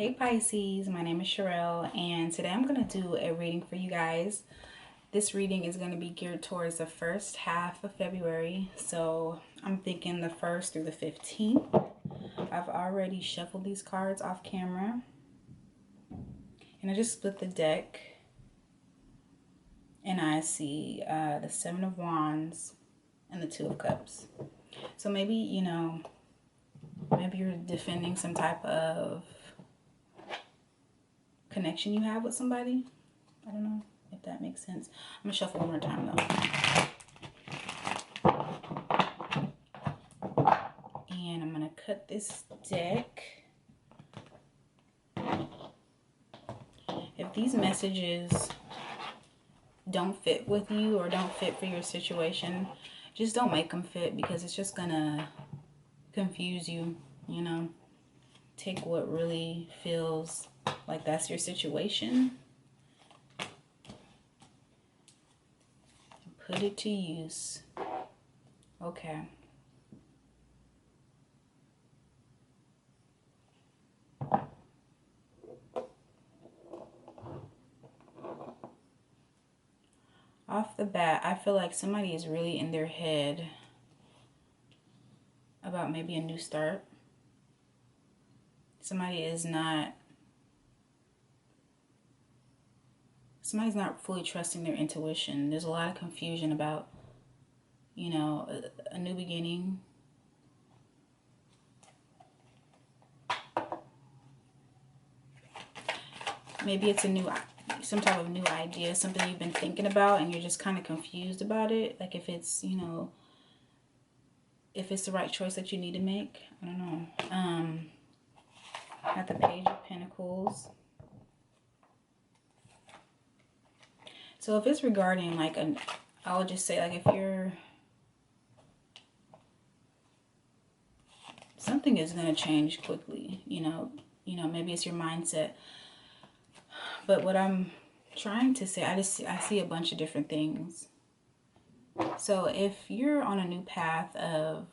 Hey Pisces, my name is Sherelle, and today I'm going to do a reading for you guys. This reading is going to be geared towards the first half of February, so I'm thinking the 1st through the 15th. I've already shuffled these cards off camera, and I just split the deck, and I see the Seven of Wands and the Two of Cups. So maybe, maybe you're defending some type of connection you have with somebody. I don't know if that makes sense. I'm gonna shuffle one more time though. And I'm gonna cut this deck. If these messages don't fit with you or don't fit for your situation, just don't make them fit, because it's just gonna confuse you, Take what really feels like that's your situation, put it to use. Okay. Off the bat, I feel like somebody is really in their head about maybe a new start. Somebody's not fully trusting their intuition. There's a lot of confusion about, a new beginning. Maybe it's some type of new idea, something you've been thinking about, and you're just kind of confused about it. Like if it's, if it's the right choice that you need to make. I don't know. At the Page of Pentacles. So if it's regarding like I'll just say, like, if you're, something is going to change quickly, maybe it's your mindset. But what I'm trying to say, I see a bunch of different things. So if you're on a new path of,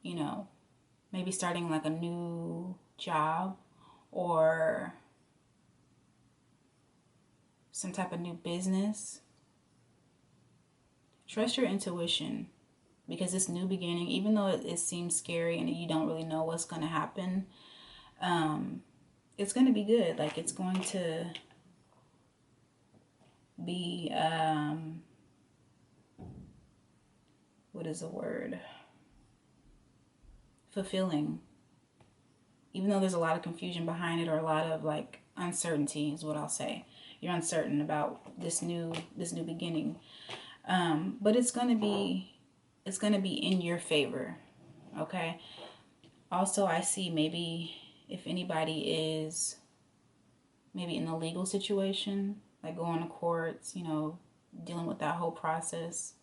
maybe starting like a new job or some type of new business, trust your intuition, because this new beginning, even though it seems scary and you don't really know what's going to happen, it's going to be good. Like, it's going to be, what is the word? Fulfilling. Even though there's a lot of confusion behind it, or a lot of like uncertainty is what I'll say. You're uncertain about this new beginning. But it's going to be in your favor. Okay. Also, I see maybe if anybody is maybe in a legal situation, like going to courts, dealing with that whole process,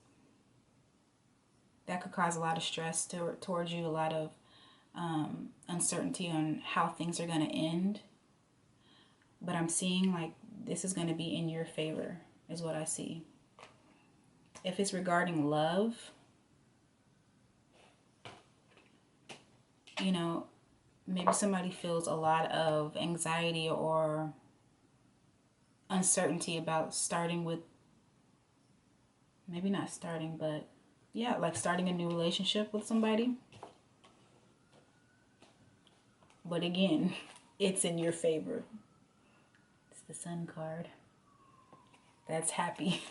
that could cause a lot of stress towards you, a lot of uncertainty on how things are going to end. But I'm seeing like this is going to be in your favor is what I see. If it's regarding love, maybe somebody feels a lot of anxiety or uncertainty about starting with, maybe not starting, but yeah, like starting a new relationship with somebody. But again, it's in your favor. It's the Sun card. That's happy.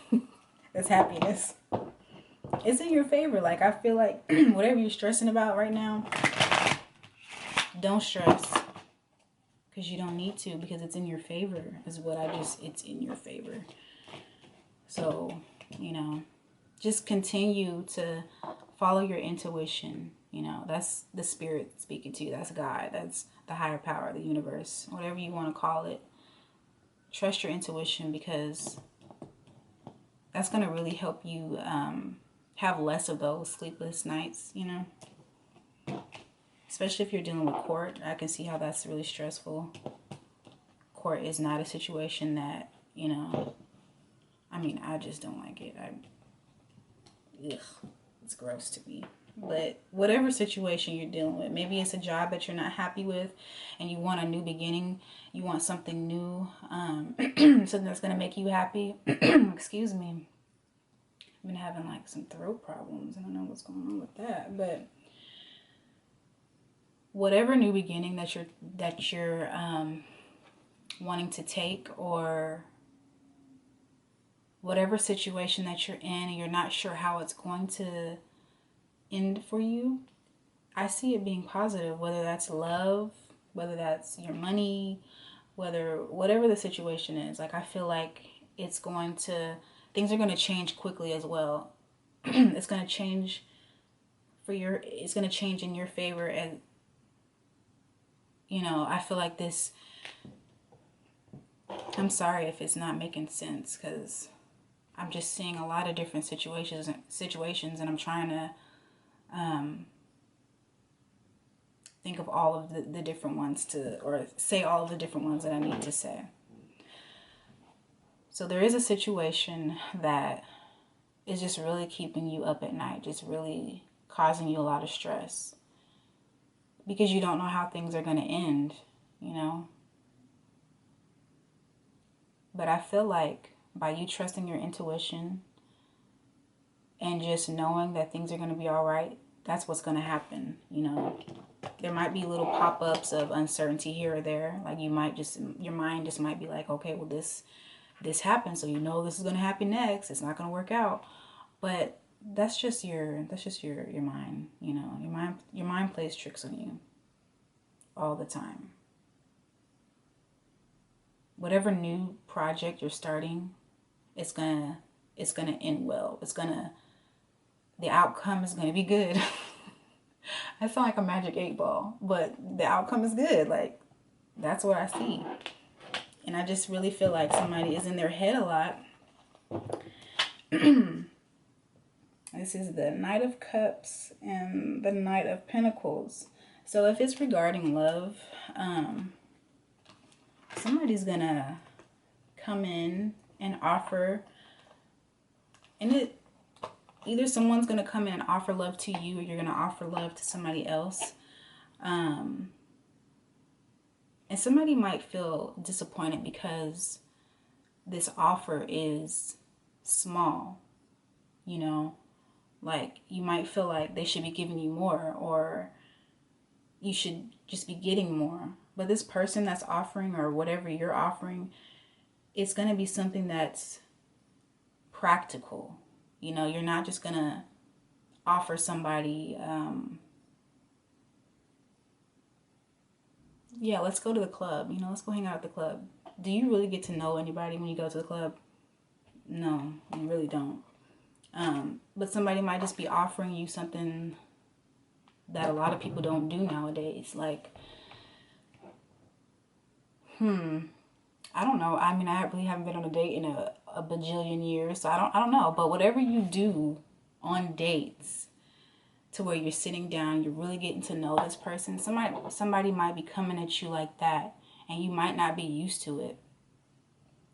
That's happiness. It's in your favor. Like, I feel like whatever you're stressing about right now, don't stress, because you don't need to, because it's in your favor is what it's in your favor. So, just continue to follow your intuition. That's the spirit speaking to you. That's God. That's the higher power, the universe, whatever you want to call it. Trust your intuition, because that's going to really help you have less of those sleepless nights, Especially if you're dealing with court. I can see how that's really stressful. Court is not a situation that, I just don't like it. Ugh. It's gross to me. But whatever situation you're dealing with, maybe it's a job that you're not happy with and you want a new beginning, you want something new, something that's going to make you happy. Excuse me. I've been having like some throat problems. I don't know what's going on with that, but whatever new beginning that you're wanting to take, or whatever situation that you're in and you're not sure how it's going to end for you, I see it being positive, whether that's love, whether that's your money, whatever the situation is. Like, I feel like things are going to change quickly as well. It's going to change it's going to change in your favor. And, I feel like this, I'm sorry if it's not making sense, because I'm just seeing a lot of different situations, and I'm trying to think of all of the different ones or say all of the different ones that I need to say. So there is a situation that is just really keeping you up at night, just really causing you a lot of stress, because you don't know how things are going to end, But I feel like by you trusting your intuition and just knowing that things are going to be all right, that's what's going to happen, There might be little pop-ups of uncertainty here or there. Like, your mind just might be like, okay, well, this happened, so this is going to happen next. It's not going to work out. But that's just your mind, Your mind plays tricks on you all the time. Whatever new project you're starting, it's gonna end well. The outcome is gonna be good. I sound like a magic 8-ball, but the outcome is good. Like, that's what I see. And I just really feel like somebody is in their head a lot. This is the Knight of Cups and the Knight of Pentacles. So if it's regarding love, somebody's gonna come in and offer, and either someone's gonna come in and offer love to you, or you're gonna offer love to somebody else. And somebody might feel disappointed because this offer is small, Like, you might feel like they should be giving you more, or you should just be getting more. But this person that's offering, or whatever you're offering, it's going to be something that's practical. You're not just going to offer somebody, let's go to the club. Let's go hang out at the club. Do you really get to know anybody when you go to the club? No, you really don't. But somebody might just be offering you something that a lot of people don't do nowadays. Like, I don't know. I mean, I really haven't been on a date in a bajillion years, so I don't know. But whatever you do on dates, to where you're sitting down, you're really getting to know this person. Somebody might be coming at you like that, and you might not be used to it.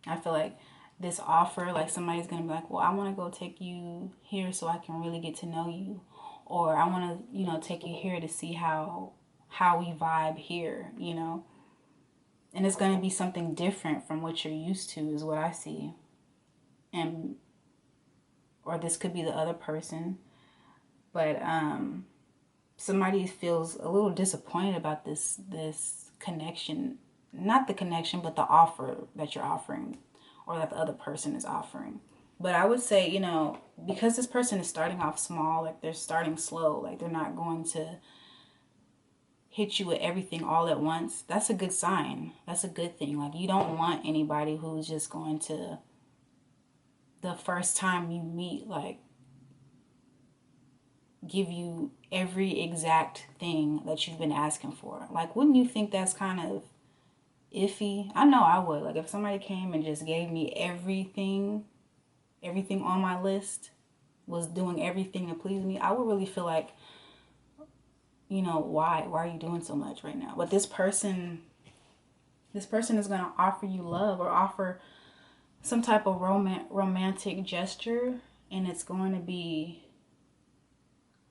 I feel like this offer, like, somebody's going to be like, well, I want to go take you here so I can really get to know you. Or I want to, take you here to see how we vibe here, And it's going to be something different from what you're used to, is what I see. Or this could be the other person. But somebody feels a little disappointed about this connection. Not the connection, but the offer that you're offering, or that the other person is offering. But I would say, because this person is starting off small, like, they're starting slow, like, they're not going to hit you with everything all at once. That's a good sign. That's a good thing. Like, you don't want anybody who's just going to, the first time you meet, like, give you every exact thing that you've been asking for. Like, wouldn't you think that's kind of iffy? I know I would. Like, if somebody came and just gave me everything on my list, was doing everything to please me, I would really feel like, why are you doing so much right now? But this person is going to offer you love, or offer some type of romantic gesture, and it's going to be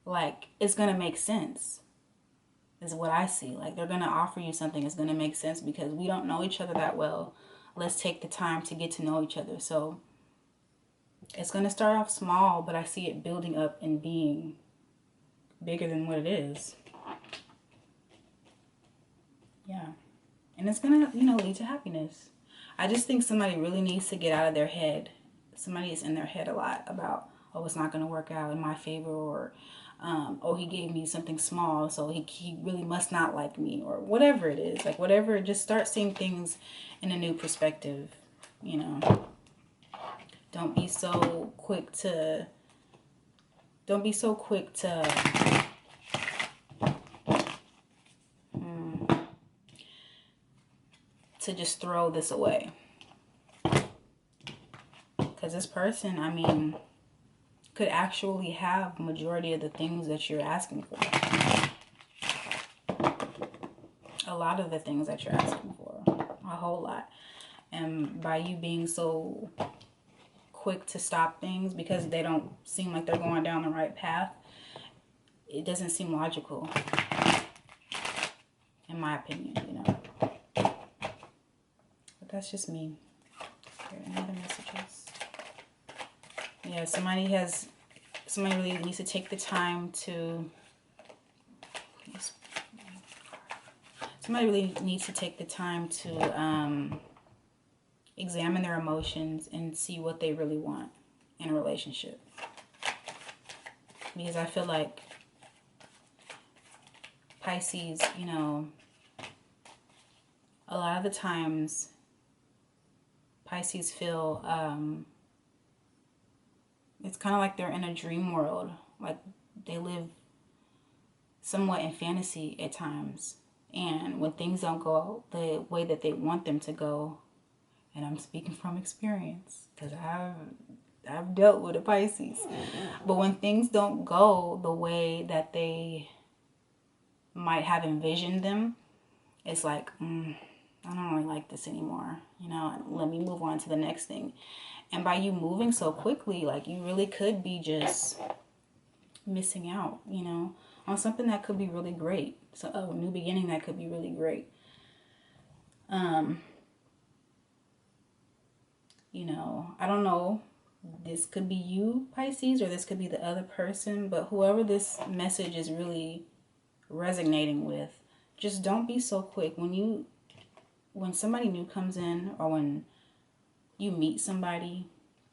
like, it's going to make sense, is what I see. Like, they're going to offer you something that's going to make sense because we don't know each other that well. Let's take the time to get to know each other. So it's going to start off small, but I see it building up and being bigger than what it is. Yeah. And it's going to, lead to happiness. I just think somebody really needs to get out of their head. Somebody is in their head a lot about, oh, it's not going to work out in my favor, or, oh, he gave me something small, so he really must not like me, or whatever it is. Like, whatever, just start seeing things in a new perspective, Don't be so quick to just throw this away. Because this person, I mean, could actually have majority of the things that you're asking for. A lot of the things that you're asking for. A whole lot. And by you being so quick to stop things because they don't seem like they're going down the right path, it doesn't seem logical. In my opinion, But that's just me. Okay, any other messages? Yeah, somebody really needs to take the time to, examine their emotions and see what they really want in a relationship. Because I feel like Pisces, a lot of the times Pisces feel, it's kind of like they're in a dream world. Like, they live somewhat in fantasy at times. And when things don't go the way that they want them to go, and I'm speaking from experience because I've dealt with a Pisces. But when things don't go the way that they might have envisioned them, it's like, I don't really like this anymore. Let me move on to the next thing. And by you moving so quickly, like, you really could be just missing out, on something that could be really great. So, a new beginning that could be really great. I don't know. This could be you, Pisces, or this could be the other person. But whoever this message is really resonating with, just don't be so quick. When somebody new comes in, or when you meet somebody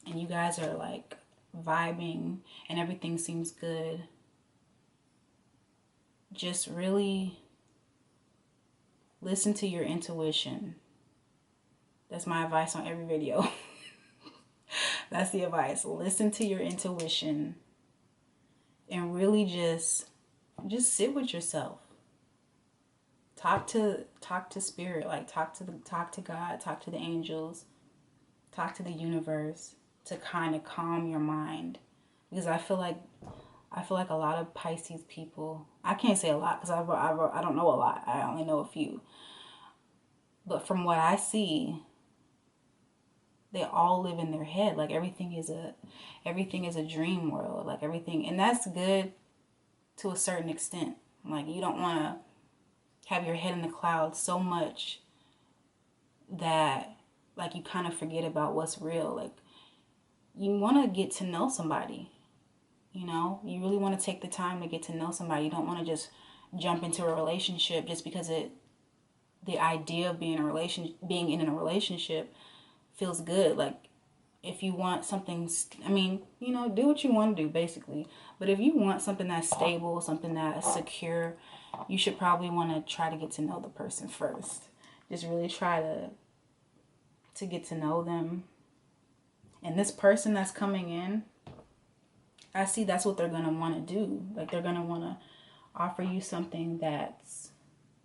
and you guys are like vibing and everything seems good, just really listen to your intuition. That's my advice on every video. That's the advice. Listen to your intuition and really just sit with yourself. Talk to spirit, like talk to God, talk to the angels, talk to the universe to kind of calm your mind. Because I feel like a lot of Pisces people, I can't say a lot because I don't know a lot. I only know a few. But from what I see, they all live in their head. Like, everything is a dream world. Like, everything, and that's good to a certain extent. Like, you don't want to have your head in the clouds so much that, like, you kind of forget about what's real. Like, you want to get to know somebody. You really want to take the time to get to know somebody. You don't want to just jump into a relationship just because the idea of being in a relationship feels good. Like, if you want something, do what you want to do, basically. But if you want something that's stable, something that's secure, you should probably want to try to get to know the person first. Just really try to get to know them. And this person that's coming in, I see that's what they're going to want to do. Like, they're going to want to offer you something that's,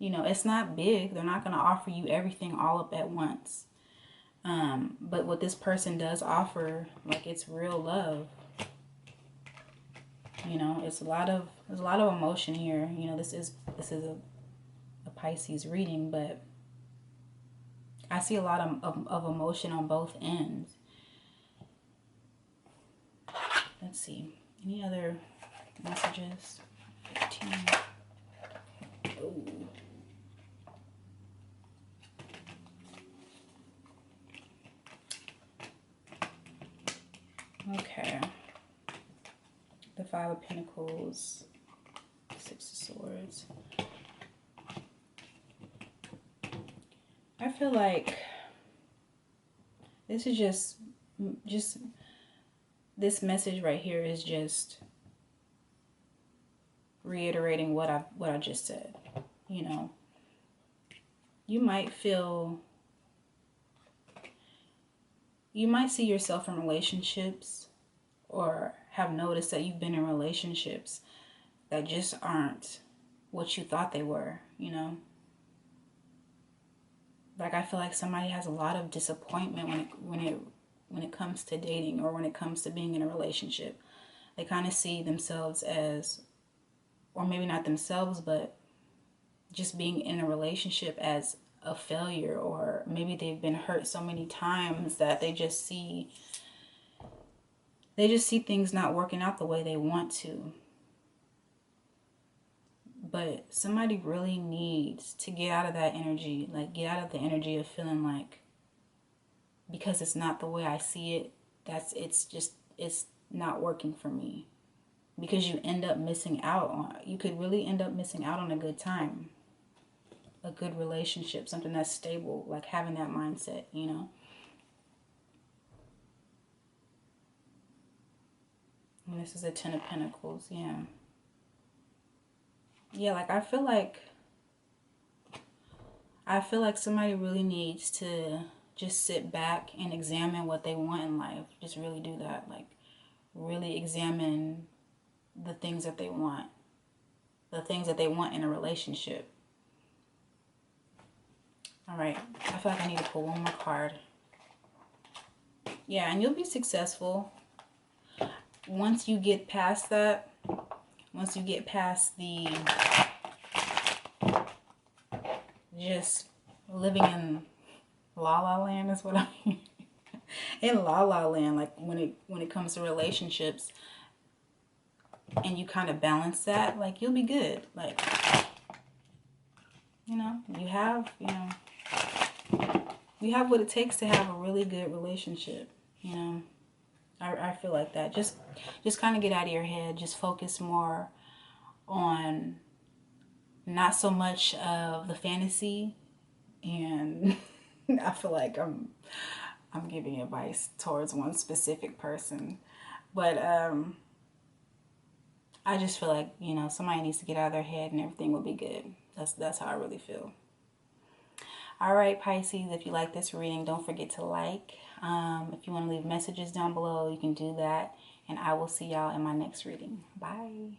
it's not big. They're not going to offer you everything all up at once. But what this person does offer, like, it's real love. There's a lot of emotion here. This is a Pisces reading, but I see a lot of emotion on both ends. Let's see. Any other Messages. 15. Oh. Okay. The Five of Pentacles. Six of Swords. I feel like this is just this message right here is just reiterating what I just said. You know, you might see yourself in relationships, or have noticed that you've been in relationships that just aren't what you thought they were, you know? Like, I feel like somebody has a lot of disappointment when it comes to dating, or when it comes to being in a relationship. They kind of see themselves as, or maybe not themselves, but just being in a relationship as a failure, or maybe they've been hurt so many times that they just see things not working out the way they want to. But somebody really needs to get out of that energy, like get out of the energy of feeling like, because it's not the way I see it, it's not working for me. Because you end up missing out on, you could really end up missing out on a good time, a good relationship, something that's stable, like having that mindset, you know? And this is a Ten of Pentacles, yeah. Yeah, like I feel like somebody really needs to just sit back and examine what they want in life. Just really do that. Like, really examine the things that they want. The things that they want in a relationship. All right. I feel like I need to pull one more card. Yeah, and you'll be successful. Once you get past that, once you get past the just living in la la land is what I mean. In la la land, like when it comes to relationships, and you kind of balance that, like you'll be good. Like, you know, you have what it takes to have a really good relationship, you know. I feel like that. Just kind of get out of your head. Just focus more on not so much of the fantasy. And I feel like I'm giving advice towards one specific person. But I just feel like, you know, somebody needs to get out of their head and everything will be good. That's how I really feel. All right, Pisces, if you like this reading, don't forget to like. If you want to leave messages down below, you can do that. And I will see y'all in my next reading. Bye.